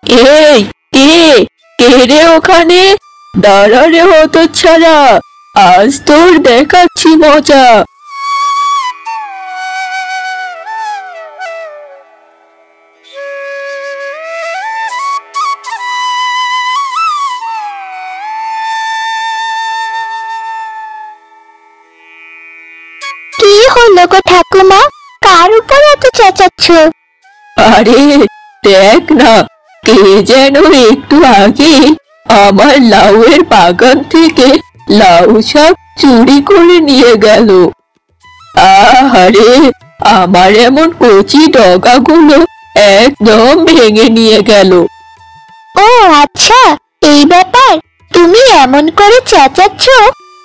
এই কে কে রে ওখানে? দাঁড়া রে হতচ্ছাড়া, আজ তোর দেখাচ্ছি মজা। কি হলো গো ঠাকুমা, কার উপর এত চেঁচাচ্ছ? আরে দেখ না, কে যেন একটু আগে আমার লাউয়ের বাগান থেকে লাউ শাক চুরি করে নিয়ে গেল। আহারে, আমার এমন কচি ডগাগুলো একদম ভেঙে নিয়ে গেল। ও আচ্ছা, এই ব্যাপার। তুমি এমন করে চেঁচাচ্ছ,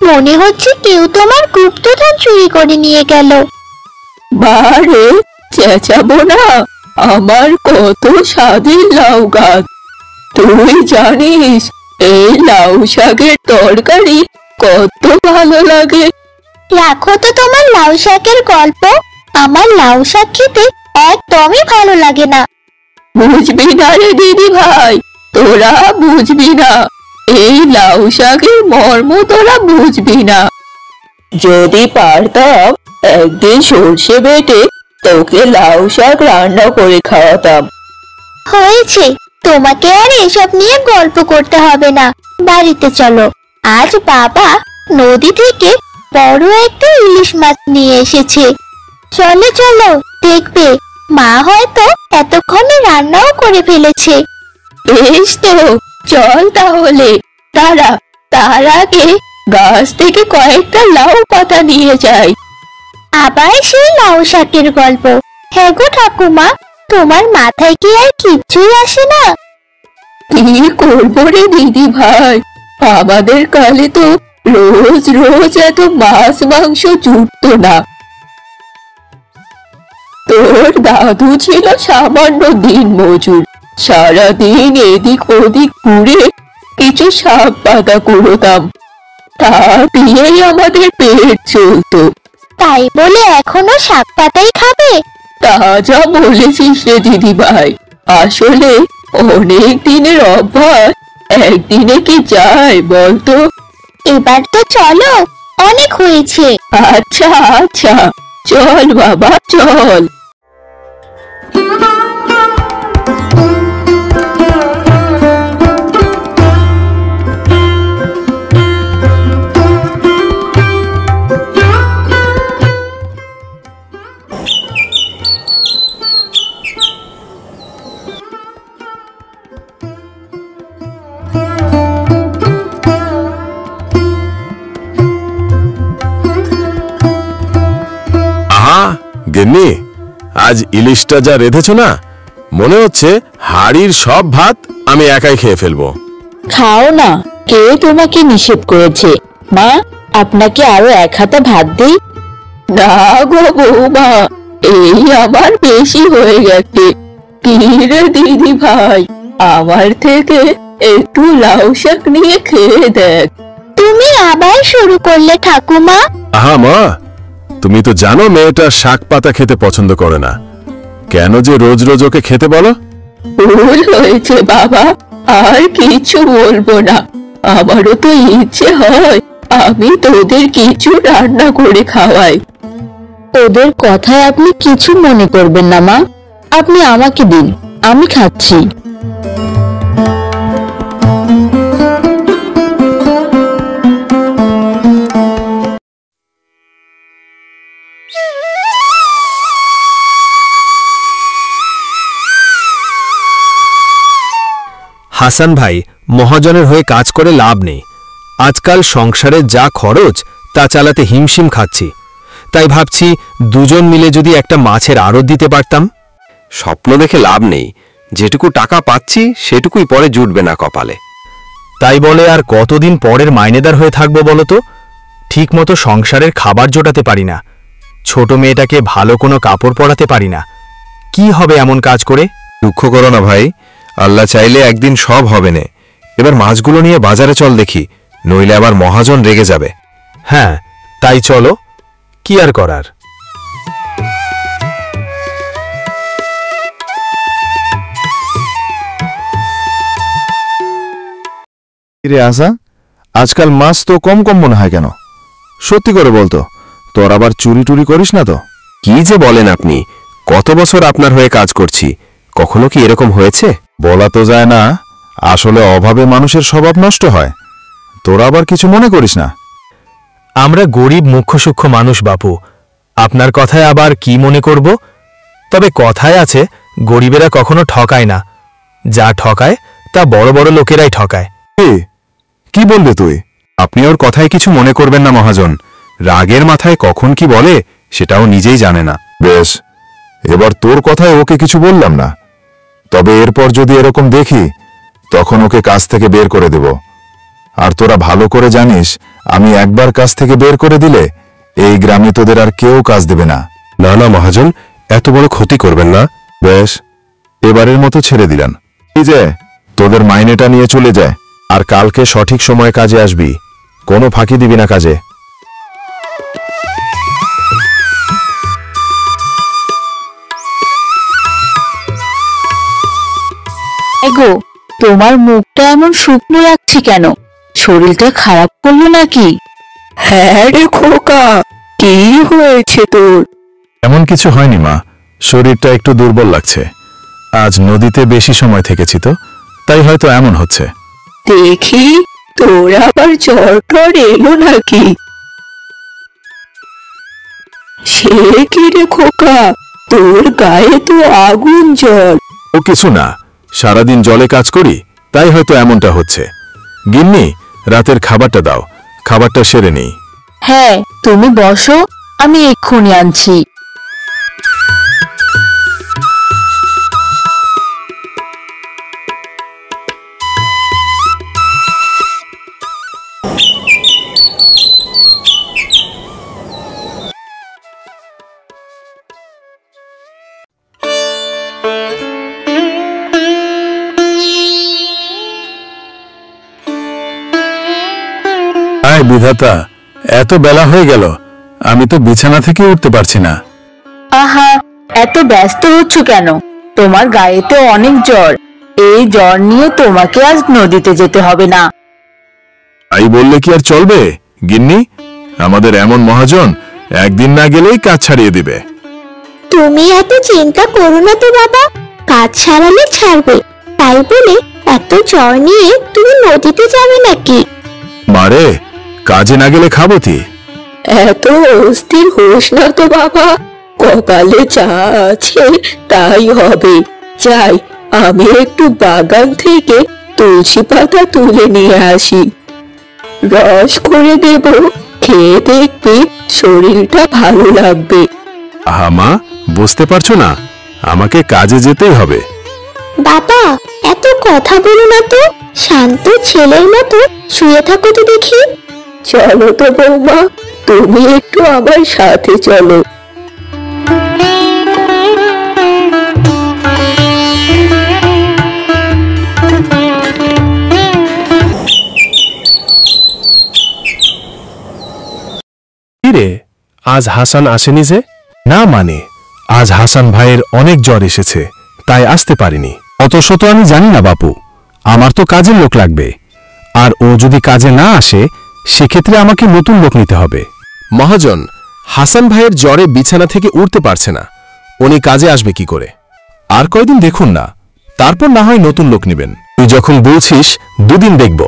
মনে হচ্ছে কেউ তোমার গুপ্তধন চুরি করে নিয়ে গেল। বারে, চেঁচাবো না? আমার কত স্বাদের লাউ গাছ। তুই জানিস এই লাউ শাকের তরকারি কত ভালো লাগে। রাখো তো তোমার লাউ শাকের গল্প, আমার লাউ শাক খেতে একদমই ভালো লাগে না। বুঝবি না রে দিদি ভাই, তোরা বুঝবি না, এই লাউ শাকের মর্ম তোরা বুঝবি না। যদি পারতাম একদিন সর্ষে বেটে তোকে লাউ শাক রান্না করে খাওয়াতাম। হয়েছে, তোমাকে আর এসব নিয়ে গল্প করতে হবে না, বাড়িতে চলো। আজ বাবা নদী থেকে বড় একটা ইলিশ মাছ নিয়ে এসেছে। চলো চলো, দেখবে মা হয়তো এতক্ষণে রান্নাও করে ফেলেছে। বেশ তো, চল তাহলে। তারা তার আগে গাছ থেকে কয়েকটা লাউ পাতা নিয়ে যাই। আবার সেই লাউ শাকের গল্প? হ্যাঁ গো ঠাকুমা, তোমার মাথায় কি আর কিচ্ছুই আসে না? কি করবো রে দিদি ভাই, আমাদের কালে তো রোজ রোজ এত মাছ মাংস জুটতো না। তোর দাদু ছিল সামান্য দিন মজুর, সারাদিন এদিক ওদিক ঘুরে কিছু শাক পাতা কুড়োতাম, তা দিয়েই আমাদের পেট চলতো। তাই বলে এখনো শাক পাতাই খাবে? তা যা বলেছিস রে দিদি ভাই, আসলে অনেক দিনের অভ্যাস একদিনে কি যায় বলতো? এবার তো চলো, অনেক হয়েছে। আচ্ছা আচ্ছা, চল বাবা চল। গিন্নি, আজ ইলিশটা যা রেঁধেছ না, মনে হচ্ছে হাড়ির সব ভাত আমি একাই খেয়ে ফেলবো। খাও না, কে তোমাকে নিষেধ করেছে? মা, আপনাকে আরো এক হাতা ভাত দেই? না গো বৌমা, এই আমার বেশি হয়ে গেছে। কি রে দিদি ভাই, আমার থেকে একটু লাউ শাক নিয়ে খেয়ে দেখ। তুমি আবার শুরু করলে ঠাকুমা? আহা মা, তুমি তো জানো মেয়েটা শাক পাতা খেতে পছন্দ করে না, কেন যে রোজ রোজ ওকে খেতে বলো? ভুল হয়েছে বাবা, আর কিছু বলবো না। আমারও তো ইচ্ছে হয় আমি তোদের কিছু রান্না করে খাওয়াই। ওদের কথায় আপনি কিছু মনে করবেন না মা, আপনি আমাকে দিন, আমি খাচ্ছি। হাসান ভাই মহাজনের হয়ে কাজ করে লাভ নেই। আজকাল সংসারের যা খরচ তা চালাতে হিমশিম খাচ্ছি, তাই ভাবছি দুজন মিলে যদি একটা মাছের আড়ত দিতে পারতাম। স্বপ্ন দেখে লাভ নেই, যেটুকু টাকা পাচ্ছি সেটুকুই পরে জুটবে না কপালে। তাই বলে আর কতদিন পরের মাইনেদার হয়ে থাকবো বলতো? ঠিক মতো সংসারের খাবার জোটাতে পারি না, ছোট মেয়েটাকে ভালো কোনো কাপড় পরাতে পারি না। কি হবে এমন কাজ করে? দুঃখ করো না ভাই, আল্লাহ চাইলে একদিন সব হবে না। এবার মাছগুলো নিয়ে বাজারে চল দেখি, নইলে আবার মহাজন রেগে যাবে। হ্যাঁ, তাই চলো, কি আর করার। রে আসা, আজকাল মাছ তো কম কম মনে হয় কেন? সত্যি করে বলতো, তোর আবার চুরি টুরি করিস না তো? কি যে বলেন আপনি, কত বছর আপনার হয়ে কাজ করছি, কখনো কি এরকম হয়েছে? বলা তো যায় না, আসলে অভাবে মানুষের স্বভাব নষ্ট হয়। তোরা আবার কিছু মনে করিস না। আমরা গরিব মুখ্য সূক্ষ্ম মানুষ বাপু, আপনার কথায় আবার কি মনে করব? তবে কথায় আছে, গরিবেরা কখনো ঠকায় না, যা ঠকায় তা বড় বড় লোকেরাই ঠকায়। কি বলবে তুই? আপনি ওর কথায় কিছু মনে করবেন না মহাজন। রাগের মাথায় কখন কি বলে সেটাও নিজেই জানে না। বেশ, এবার তোর কথায় ওকে কিছু বললাম না, তবে এরপর যদি এরকম দেখি তখন ওকে কাজ থেকে বের করে দেব। আর তোরা ভালো করে জানিস, আমি একবার কাজ থেকে বের করে দিলে এই গ্রামে তোদের আর কেউ কাজ দেবে না। না না মহাজন, এত বড় ক্ষতি করবেন না। বেশ, এবারের মতো ছেড়ে দিলাম। এই যে তোদের মাইনেটা নিয়ে চলে যায়, আর কালকে সঠিক সময়ে কাজে আসবি, কোনো ফাঁকি দিবি না কাজে। এগো, তোমার মুখটা এমন শুকনো লাগছে কেন? শরীরটা খারাপ করলো নাকি? হ্যাঁ রে খোকা, কি হয়েছে তোর? এমন কিছু হয়নি মা, শরীরটা একটু দুর্বল লাগছে। আজ নদীতে বেশি সময় থেকেছি তো, তাই হয়তো এমন হচ্ছে। দেখি, তোর আবার জ্বর টর এলো নাকি? সে কি রে খোকা, তোর গায়ে তো আগুন জ্বর। ও কিছু না, সারাদিন জলে কাজ করি, তাই হয়তো এমনটা হচ্ছে। গিন্নি, রাতের খাবারটা দাও, খাবারটা সেরে নেই। হ্যাঁ, তুমি বসো, আমি এক্ষুনি আনছি। আয় বিধাতা, এত বেলা হয়ে গেল, আমি তো বিছানা থেকে উঠতে পারছি না। আহা, এত ব্যস্ত হচ্ছ কেন? তোমার গায়ে তো অনেক জ্বর। এই জ্বর নিয়ে তোমাকে আজ নদীতে যেতে হবে না। তাই বললে কি আর চলবে গিন্নি? আমাদের এমন মহাজন একদিন না গেলেই কাজ ছাড়িয়ে দিবে। তুমি এত চিন্তা করো না তো বাবা, কাজ ছাড়ালে ছাড়বে, তাই বলে এত জ্বর নিয়ে তুমি নদীতে যাবে নাকি? মারে, কাজে না গেলে খাবো কি? এত অস্থির হোস না তো বাবা, কপালে যা আছে তাই হবে। যাই, আমি একটু বাগান থেকে তুলসী পাতা তুলে নিয়ে আসি, রস করে দেব, খেয়ে দেখবি শরীরটা ভালো লাগবে। আহা মা, বুঝতে পারছো না, আমাকে কাজে যেতেই হবে। বাবা, এত কথা বলো না তো, শান্ত ছেলের মতো শুয়ে থাকো তো দেখি। চলো তো বৌমা, তুমি একটু আমার সাথে চলো। রে, আজ হাসান আসেনি যে? না মানে, আজ হাসান ভাইয়ের অনেক জ্বর এসেছে, তাই আসতে পারিনি। অত শত আমি জানি না বাপু, আমার তো কাজের লোক লাগবে, আর ও যদি কাজে না আসে সেক্ষেত্রে আমাকে নতুন লোক নিতে হবে। মহাজন, হাসান ভাইয়ের জ্বরে বিছানা থেকে উঠতে পারছে না, উনি কাজে আসবে কি করে? আর কয়দিন দেখুন না, তারপর না হয় নতুন লোক নেবেন। তুই যখন বলছিস দুদিন দেখব,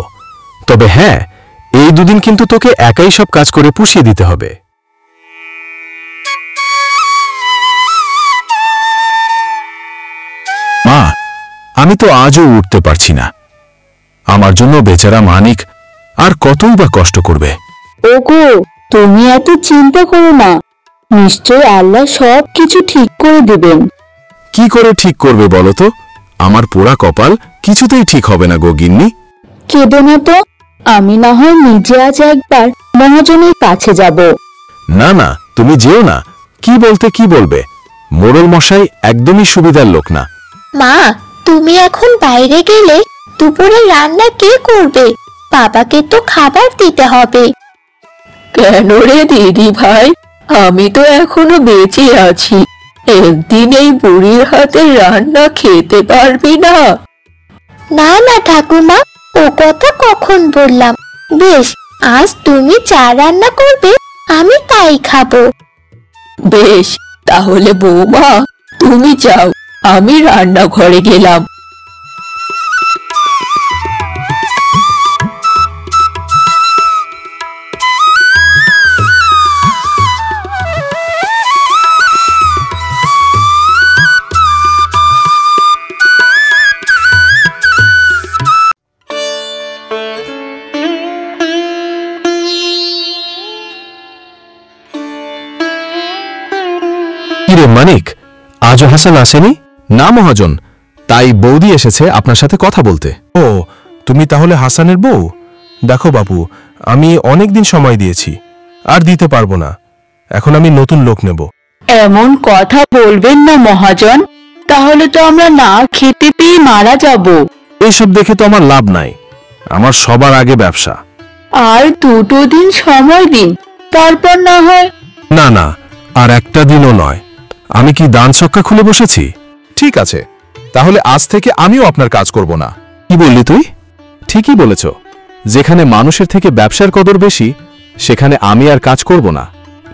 তবে হ্যাঁ, এই দুদিন কিন্তু তোকে একাই সব কাজ করে পুষিয়ে দিতে হবে। মা, আমি তো আজও উঠতে পারছি না। আমার জন্য বেচারা মানিক আর কতই বা কষ্ট করবে। ওগো, তুমি এত চিন্তা করো না, নিশ্চয় আল্লাহ সব কিছু ঠিক করে দেবেন। কি করে ঠিক করবে বলো তো? আমার পোড়া কপাল কিছুতেই ঠিক হবে না গো গিন্নি। কেঁদো না তো, আমি না হয় নিজে আজ একবার মহাজনের কাছে যাব। না না, তুমি যেও না। কি বলতে কি বলবে, মোড়ল মশাই একদমই সুবিধার লোক না। মা, তুমি এখন বাইরে গেলে দুপুরে রান্না কে করবে? বাবাকে তো খাবার দিতে হবে। কেন রে দিদি ভাই, আমি তো এখনো বেঁচে আছি, একদিন এই বুড়ির হাতে রান্না খেতে পারবি না? না না ঠাকুমা, ও কথা কখন বললাম? বেশ, আজ তুমি যা রান্না করবে আমি তাই খাবো। বেশ, তাহলে বৌমা তুমি যাও, আমি রান্নাঘরে গেলাম। কিরে মানিক, আজও হাসান আসেনি? না মহাজন, তাই বৌদি এসেছে আপনার সাথে কথা বলতে। ও, তুমি তাহলে হাসানের বউ? দেখো বাবু, আমি অনেক দিন সময় দিয়েছি, আর দিতে পারবো না। এখন আমি নতুন লোক নেব। এমন কথা বলবেন না মহাজন, তাহলে তো আমরা না খেতে পেয়ে মারা যাব। এইসব দেখে তো আমার লাভ নাই, আমার সবার আগে ব্যবসা। আর 2 দিন সময় দিন, তারপর না হয়। না না, আর একটা দিনও নয়। আমি কি দান ছক্কা খুলে বসেছি? ঠিক আছে, তাহলে আজ থেকে আমিও আপনার কাজ করব না। কি বললি তুই? ঠিকই বলেছ, যেখানে মানুষের থেকে ব্যবসার কদর বেশি, সেখানে আমি আর কাজ করব না।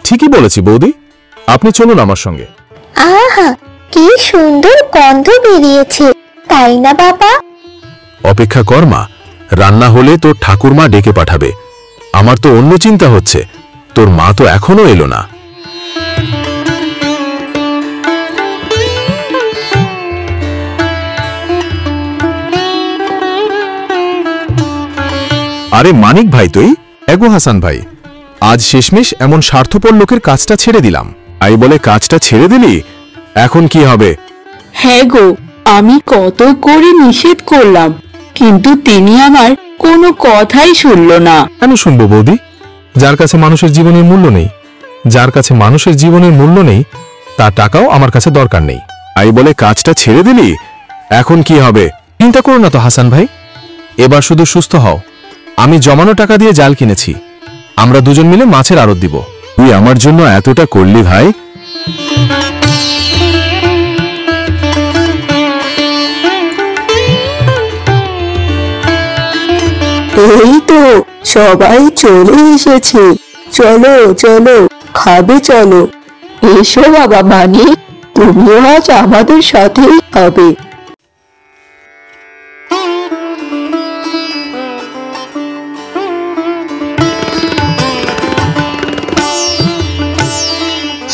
ঠিকই বলেছি বৌদি, আপনি চলুন আমার সঙ্গে। আহা, কি সুন্দর গন্ধ বেরিয়েছে, তাই না বাবা? অপেক্ষা কর মা, রান্না হলে তোর ঠাকুরমা ডেকে পাঠাবে। আমার তো অন্য চিন্তা হচ্ছে, তোর মা তো এখনো এলো না। আরে মানিক ভাই, তুই? এগো হাসান ভাই, আজ শেষমেশ এমন স্বার্থপর লোকের কাজটা ছেড়ে দিলাম। আই বলে কাজটা ছেড়ে দিলি? এখন কি হবে? হ্যাঁ গো, আমি কত করে নিষেধ করলাম, কিন্তু তিনি আমার কোনো কথাই শুনল না। কেন শুনবো বৌদি? যার কাছে মানুষের জীবনের মূল্য নেই, যার কাছে মানুষের জীবনের মূল্য নেই, তার টাকাও আমার কাছে দরকার নেই। আই বলে কাজটা ছেড়ে দিলি? এখন কি হবে? চিন্তা করো না তো হাসান ভাই, এবার শুধু সুস্থ হও। আমি জমানো টাকা দিয়ে জাল কিনেছি, আমরা দুজন মিলে মাছের আড়ত দিব। তুই আমার জন্য এতটা করলি ভাই? এই তো সবাই চলে এসেছে, চলো চলো, খাবে চলো। এসো বাবা মানিক, তুমিও আজ আমাদের সাথেই খাবে।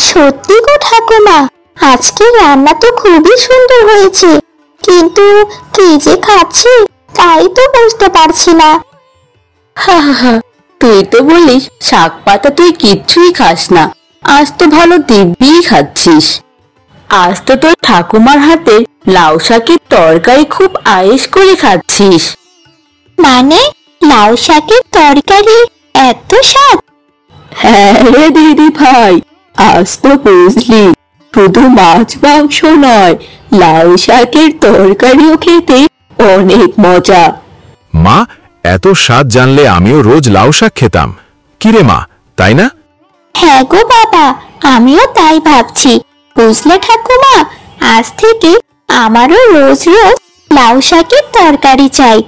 সত্যি গো ঠাকুমা, আজকে রান্না তো খুবই সুন্দর হয়েছে, কিন্তু কি যে খাচ্ছি তাই তো বুঝতে পারছি না। হা হা হা, তুই তো বলিস শাক পাতা তুই কিচ্ছুই খাস না, আজ তো ভালো দিব্যি খাচ্ছিস। আজ তো তোর ঠাকুমার হাতে লাউ শাকের তরকারি খুব আয়েশ করে খাচ্ছিস। মানে লাউ শাকের তরকারি এত স্বাদ? হ্যাঁ রে দিদি ভাই, আজ তো বুঝলি শুধু মাছ মাংস নয়, লাউ শাকের তরকারিও খেতে অনেক মজা। মা, এত স্বাদ জানলে আমিও রোজ লাউ শাক খেতাম। কিরে মা, তাই না? হ্যাঁ গো বাবা, আমিও তাই ভাবছি। বুঝলে ঠাকুমা, আজ থেকে আমারও রোজ রোজ লাউ শাকের তরকারি চাই।